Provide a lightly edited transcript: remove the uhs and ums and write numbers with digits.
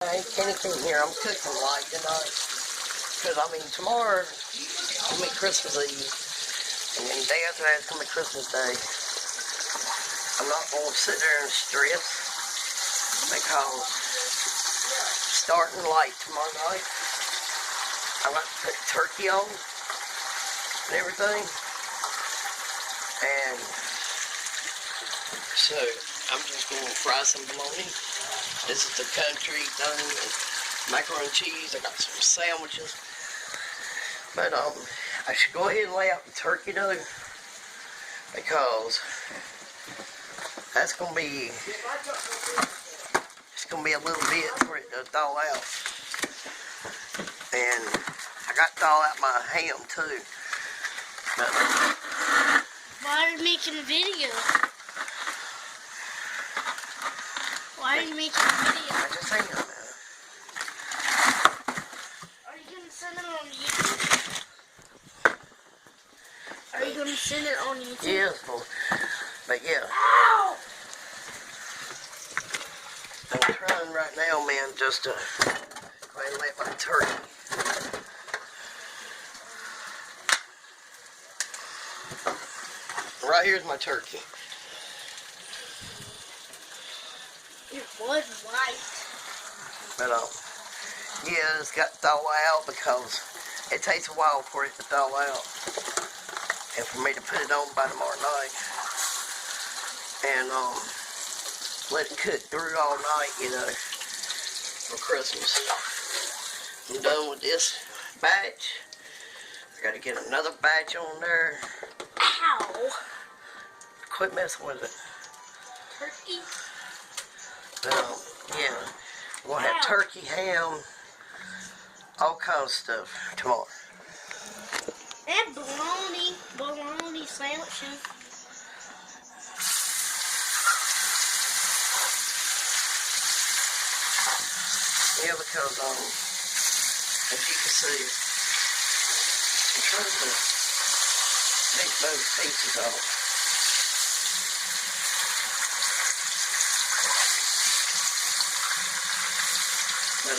Hey, Kenny came here. I'm cooking light tonight. Because, tomorrow will be Christmas Eve. And then the day after that is going to be Christmas Day. I'm not going to sit there and stress. Because starting light tomorrow night, I'm going to put turkey on and everything. And so, I'm just going to fry some bologna. This is the country thing, and macaroni and cheese. I got some sandwiches. But, I should go ahead and lay out the turkey dough, because that's going to be, it's going to be a little bit for it to thaw out. And I got to thaw out my ham, too. But, why are you making a video? Why are you making a video? I just am. Are you going to send it on YouTube? Are you going to send it on YouTube? Yes, but yeah. Ow! I'm trying right now, man, just to go ahead and let my turkey. Right here's my turkey. It was white. But, yeah, it's got to thaw out because it takes a while for it to thaw out. And for me to put it on by tomorrow night. And, let it cook through all night, for Christmas. I'm done with this batch. I gotta get another batch on there. Ow! Quit messing with it. Turkey? But, yeah. We're gonna have turkey, ham, all kinds of stuff tomorrow. And bologna sandwiches. Yeah, because, as you can see, I'm trying to take those pieces off. But,